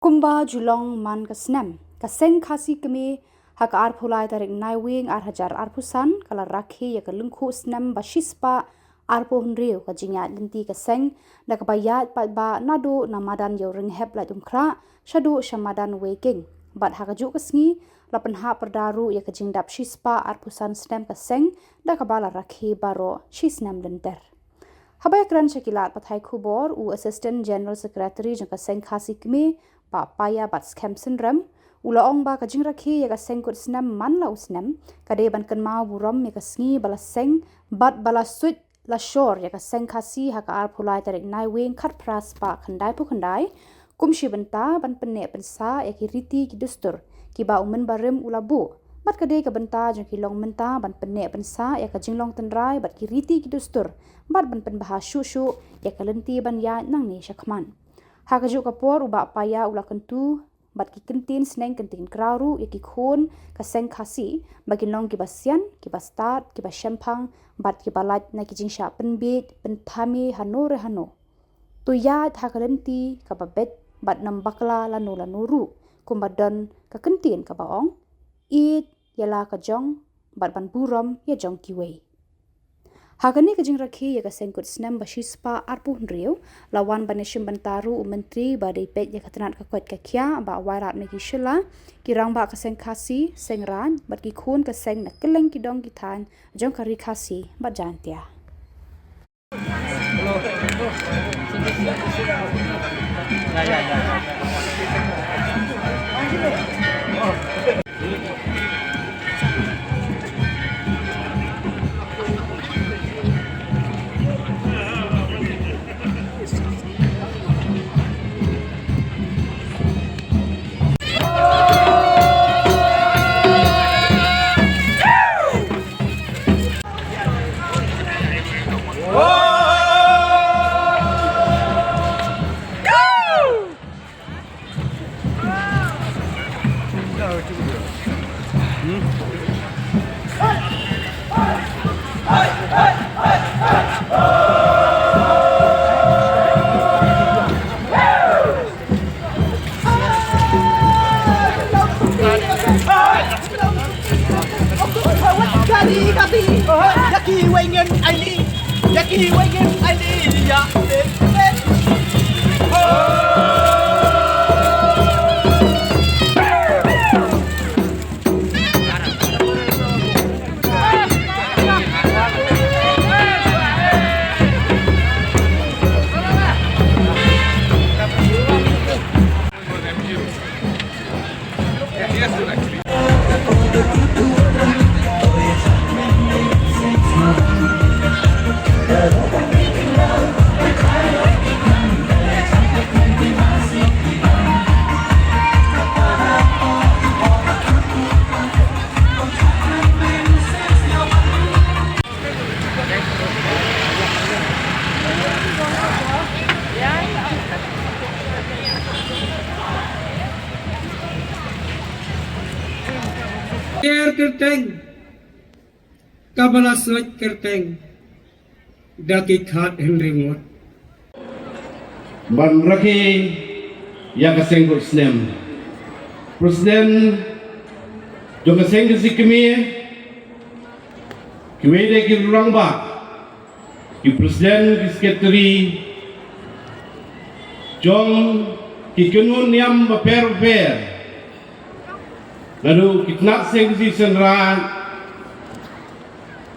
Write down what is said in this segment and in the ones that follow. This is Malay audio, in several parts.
Kumba julong man kasnem kaseng khasi kemi hak ar phulai tarik naiwing ar hajar ar pusan kala rakhi ya kalungkhu snem bashispa ar po hunriu ka jinya linti kaseng da kabayat pat ba nadu namadan yo ring hep la dumkhra shadu shamadan waking bat hakaju kasngi lapan ha perdaru ya kajingdap shispa ar pusan snem kaseng da kabala rakhi baro shisnem lenter. Habay kran shakilat pathai khubor u Assistant General Secretary jang kaseng khasi kemi pa paya bat scam syndrome ula ong ba kajing rakhi ya kaseng kut snam man la usnam kade ban kan mau buram ya kasngi bala seng bat bala suit la shor ya kaseng khasi ha ka ar phulai tarik nai wing khat pras pa khandai pu khandai kumshi banta ban penne pensa ya ki riti ki dustur ki ba umen barem ula bu bat kade ka banta jang ki long menta ban penne pensa ya ka jinglong tenrai bat ki riti ki dustur bat ban pen bahas shu ya kalenti ban ya nang ni shakman hakaju kapor uba paya ula kentu bat ki kentin sneng kentin krauru ya ki khon kaseng khasi bagi long ki basian ki bastat ki bashampang bat ki balat na ki jingsha penbit penthami hanore hano tu ya thakalenti ka babet bat nam bakla lanu ru kumbadan ka kentin ka baong it yala ka jong bat ban buram ya jong ki wei Hakani kajing rakhi ya kaseng kut snam bashispa arpu hendriu lawan baneshim bantaru menteri badai pet ya katanat ka kwat kakya ba wairat me kishila kirang ba kaseng khasi sengran bat ki khun kaseng na keleng ki dong ki than jong kari khasi ba jantia Yaki wengen ali, yaki wengen ali, ya. Kerteng, kabala suat kerteng, daki khat henry ban rakhi ya kaseng kut snem presiden jo kaseng si kemi kiwede ki rang ba ki presiden ki sekretari jong ki kunun niam ba per lalu kitnak seng si senran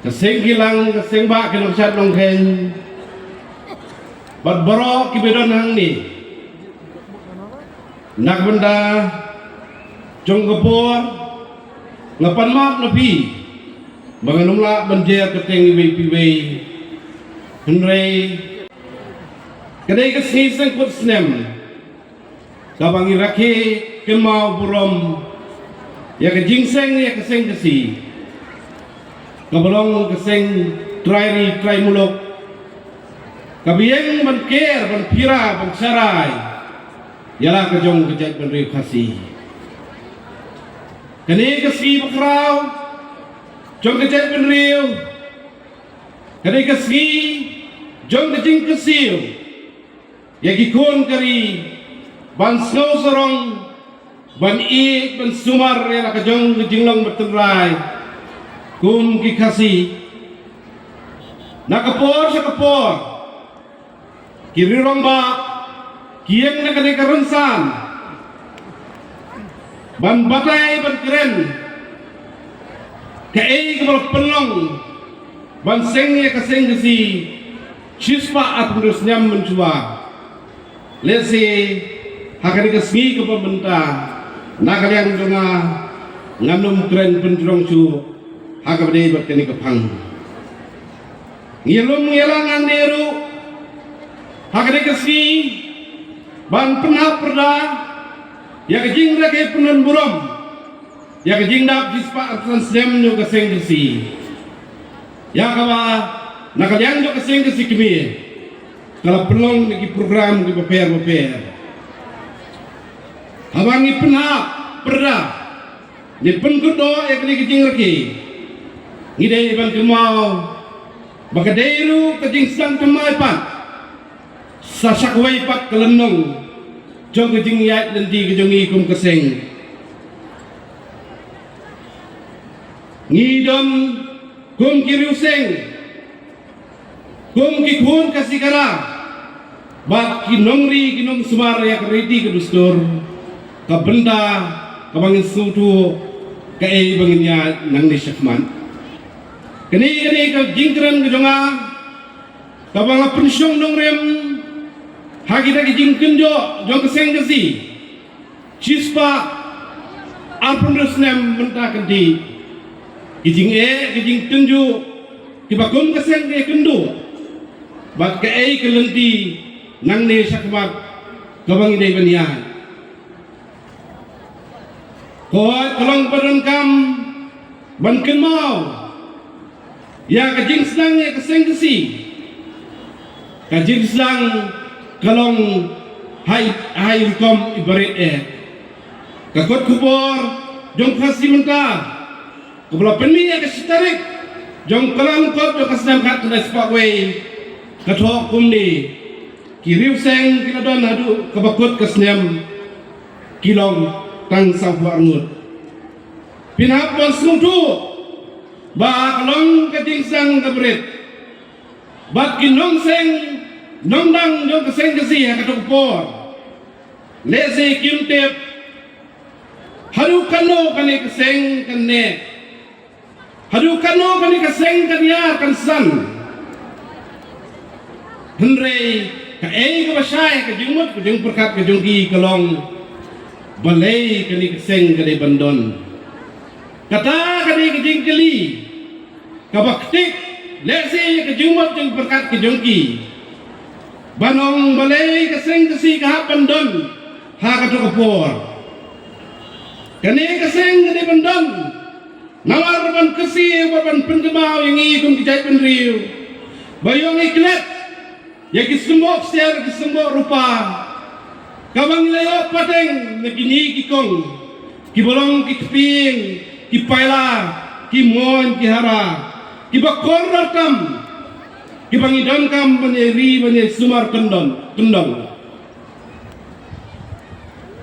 kaseng kilang kaseng ba kinong syat long hen bat baro ki bedon hang ni nak benda jong kapor ngapan map napi banganumla banjer keteng iwe piwe henrei kadai kasih sengkut snem kabangi rakhi kemau burom ya ke jingseng ya keseng kesi kabalong keseng trai mulok kabieng ban ker ban pira ban sarai yala ka jong kejat ban riu khasi kani kesi bakrau jong kejat ban riu kani kesi jong kejing kesiu yagi kon kari ban snow sorong ban i ban sumar ya ka jong jinglong betenrai kum ki kasi nakapor sa kapor kirirong ba kiyeng na kani karensan ban batay ban keren kae kebal penong ban seng ya kaseng kasi chispa at terus nyam mencoba lesi hakari kesni ke pemerintah nakaliang jonga nganum keren penjurong cu hakabade berkeni kepang ngilum ngilangan neru hakari kesni ban pernah perda ya kejing rake penon burom ya kejing dap chispa at transdem nyu kaseng kasi ya kawa nakaliang jo kaseng kasi kimi kalau pelong lagi program di beper hawangi pernah perda ni penkudo ya kini kecing lagi ngidai ban kemau bakadeiru kecing sedang kemai pan sasak wai pat kelenong jong kecing yat nanti kejongi kum keseng ngidom kum kiriuseng kum kikun kasikara bat kinongri kinong sumar ya keriti kedustur kabenda kabangin sutu kae banginnya nang ni syakman kini ka jingkran gejonga kabanga pensyong dong rem hagi dagi jingken jo jong keseng kesi chispa apun resnem mentah kendi kijing kijing tunju kibakum keseng ke kendu bat kae kelenti nang ni syakman kabangin dai banian Koi kolong berengkam ban kenmau ya kajing sedang ya keseng kesi kajing sedang kolong hai kom ibarit kakot kubor jong kasi mentah kepala peni ya kesitarik jong kolong kop jong kasedam kat kena sepakwe katok kumni kiriu seng kinadon hadu kabakut keseniam kilong tang sabu angut pinap masnutu ba kalong kating sang kabret bat kinong seng nongdang jong keseng kesi hakatok por lese kimtep hadu kano kani keseng kane hadu kano kani keseng kania kansan henrei ka ei ka basai ka jungmut ka jung perkat ka jungki kalong balai kani keseng kani bandon kata kani kejing keli kabaktik lesi kejumot jeng berkat kejongki banong balai keseng kesi kahap bandon ha kato kapor kani keseng kani bandon nawar ban kesi waban pengemau yang ikung kicai penriu bayong iklet ya kisembok siar kisembok rupa kabang layo pateng nakini kikong kibolong kikping kipaila kimon kihara kibakor ratam kibangidon kam banyeri banyeri sumar kendong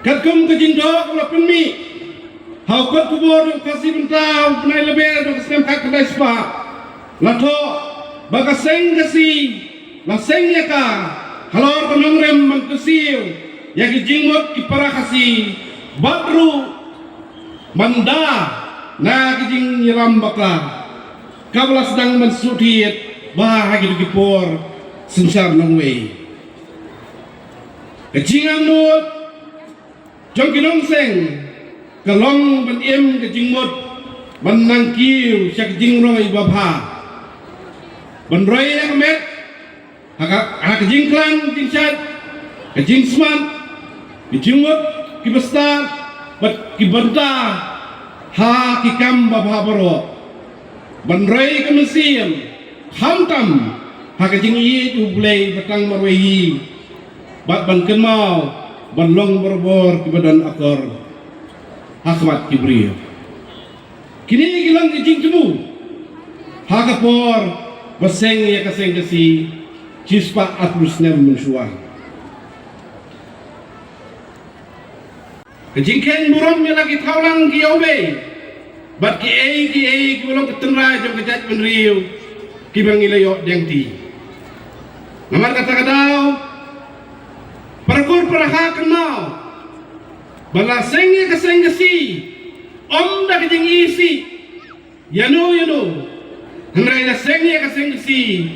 katkum kejindok la penmi hau kot kubor kasih bentau penai leber dok sem kak kedai spa lato bakaseng kasi la seng yaka halor penongrem mangkesiu ya kijingmot kipara kasi badru manda na kijing nyiram bakla kabla sedang mensutiet bahagi dikipor sensar nongwei kejingan nut jong kinong seng kalong ban em kejingmot ban nangkiu syak jing roi babha ban roi yang met haka kejing klan jing chat kejing smart kijingmot kibestar bat kibanta ha kikam babha baro banrai kemesim hamtam ha kejing i ublei batang marwehi bat ban kenmau ban long borbor kibadan akor hasmat kibri kini gilang kejing temu ha kapor baseng ya kaseng kasi cispa atrusnya mensuang Kejingkeng burom yang lagi taulang ki obe. Bat ki ulong ketenrai jom kejat menriu. Ki bangilayok deng ti. Namar kata-katau. Parakur paraha kenal. Bala sengnya keseng kesi. Om dah kejing isi. Yanu. Henrai dah sengnya keseng kesi.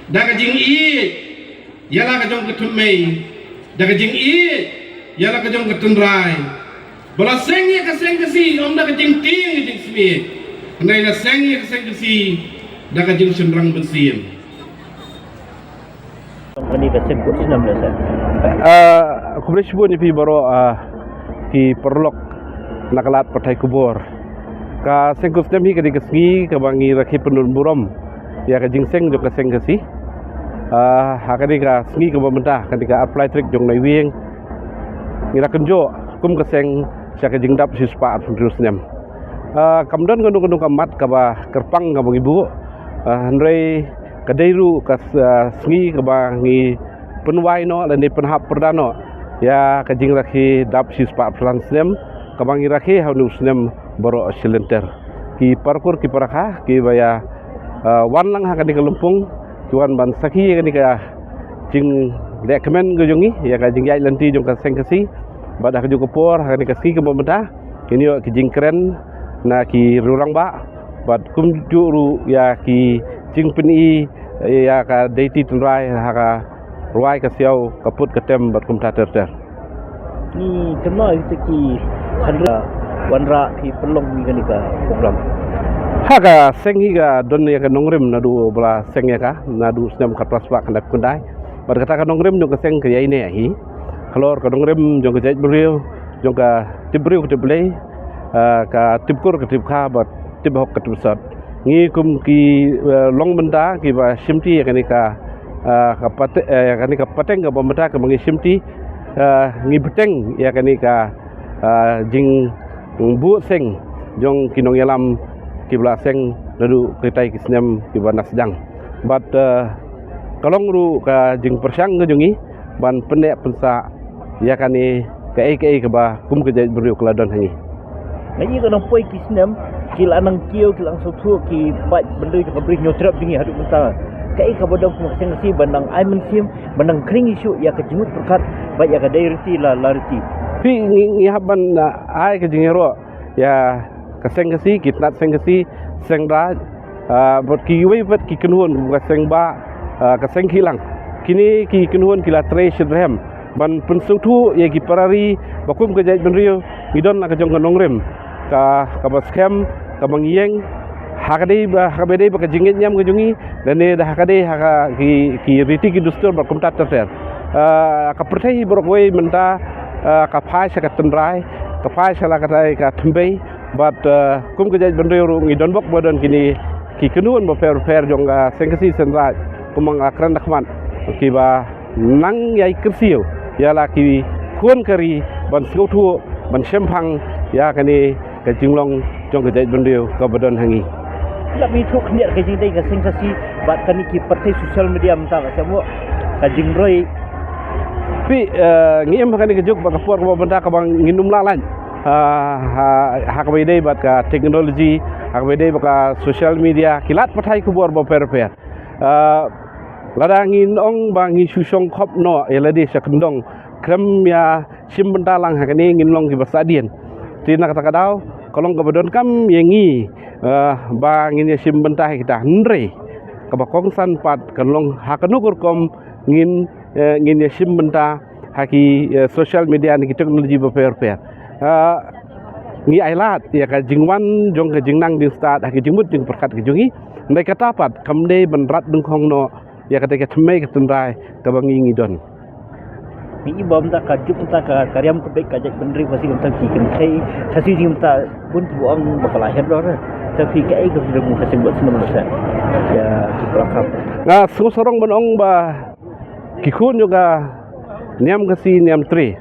Dah kejing iit. Yalah kejong ketumai. Dah kejing iit. Yalah kejong ketenrai. Bala sengnya keseng kesi, om dah kejing ting kejing semit. Hendak dah sengnya keseng kesi, dah kejing senrang bersiam. Company keseng kot senam dah sah. Aku boleh sebut ni baru ki perlok nakalat partai kubur. Ka sengkus dem hi kadi kesengi ka bangi rakhi penun burom. Ya ka jingseng jo ka seng kesi. Hakadi ka sengi ka pemerintah kadi ka apply trick jong nai wieng. Ngira kenjo kum keseng siaka jingdap si sepaat terus nem. Kemudian gunung kamat kaba kerpang kaba ibu. Henry kadairu kas sengi kaba ngi penwai no dan di penhap perdano. Ya kajing rakhi dap si sepaat pelan nem kaba ngi rakhi hanu nem boro silenter. Ki parkur ki parakha ki baya wan lang hakadi kalumpung ki wan ban sakhi kani ka jing rekomen gojungi ya kajing yai lenti jong ka seng kasi. Badah ke Jogopor, hari kasih ke pemerintah, kini ke jingkren, na ki rurang ba, bad kum juru ya ki jingpeni ya ka deiti tunrai haka ruai kasiau kaput ketem bad kum tater. Ni kena itu ki handra wanra ki pelong ni kan ka program. Haka sengi ka don ya ka nongrim nadu bala seng ya ka nadu senam ka praswa kan kundai. Bad kata ka nongrim jong ka seng ke yai ne hi. Kalor ka dongrem jong ka jait beriu jong ka tibriu ka tiblei ka tibkur ka tibkha bat tibhok ka tibsat ngi kum ki long benda ki ba simti kani ka pate kani ka pateng ka bomda ka mangi simti ngi beteng ya kani ka jing bu seng jong kinong yalam ki bla seng ladu kitai kisnem ki banas jang bat kalong ru ka jing persyang jongi ban pendek pensa ya kani ke ba kum ke jait beriu keladon hangi. Lagi kalau poi kisnam kila nang kio kila sotu ki bat benda ke beri nyotrap dingi haduk mentang. Kai ka bodong keseng si bandang ai mensim bandang kring isu ya ke jemut perkat bat ya ka dairti la larti. Pi ngi haban ai ke jingero ya keseng si kitnat seng si seng da bot ki wei bat ki kenhuon ka seng ba ka seng hilang. Kini ki kenhuon kila tre shidrem ban pensung tu ya ki parari bakum ke jait benriu ngidon la ka jong nongrem ka baskem ka mangieng hakade ba jingit nyam ke jungi dan ne dah hakade haka ki riti ki dustur bakum tater ka pertai boroi menta ka phai sa ka tendrai ka phai sa la ka tai ka thembei bat kum ke jait benriu ngidon bok bodon kini ki kenun ba fer jong ka sengkasi senrat kumang akran dakhman ki ba nang yai kersiu ya laki kuan kari ban skutu ban sempang ya kani ke jinglong jong ke jait bendiu ka badon hangi La mi thuk niat ke jing dai ka sing kasi bat kani ki partai sosial media mta ka samu ka jing roi pi ngiem kani ke juk ba kapor ka benda ka bang nginum lalan hak bedai bat ka teknologi hak bedai ba sosial media kilat pathai ku bor ba per ladangin ong bangi susong khop no eladi sakendong krem ya simbentalang hakani nginlong ki basadian tina kata kadau kolong kabadon kam yengi bangin ya simbentah kita ndre kabakongsan pat kanlong hakanukur kom ngin ya simbentah haki social media ni teknologi ba per ngi ailat ya ka jingwan jong ka jingnang di start haki jingmut jing perkat ki jungi ndai kata pat kamde benrat dungkhong no ya kata ke thmei ke tundai ka bangi ngidon mi ibam ta ka juk ta ka karyam ko bek ka jak bendri pasti kan ki kan kai thasi jim ta bun tu ang bakala heb do tapi kai ka sudah mu kasih buat senam masa ya prakap na sorong bonong ba kikun juga niam kasi niam tri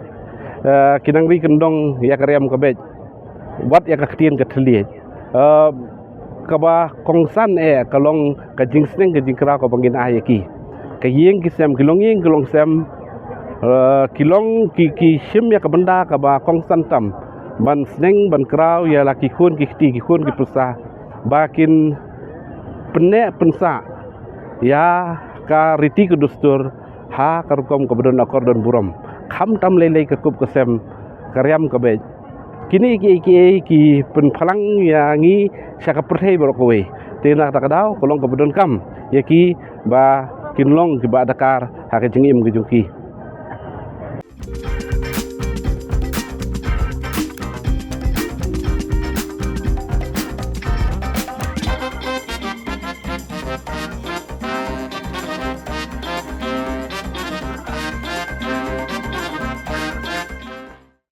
kinang ri kendong ya karyam ka bek wat ya ka ktien ka thli kaba kongsan kalong ka jingsneng ka jingkra ko bangin ayaki ka yeng kisem kilong yeng kilong sem kilong ki shim ya ka benda ka ba kong santam ban sneng ban krau ya la ki khun ki khti ki khun ki pusa bakin pene pensa ya ka riti ku dustur ha karkom ka bedon akordon burom kham tam lele ka kup kesem karyam ka be kini ki pen phalang ya ngi saka perthei bor kowe tena ta kadau kolong ka bedon kam ya ki ba kinlong ki ba dakar ha ka jingim ki jungki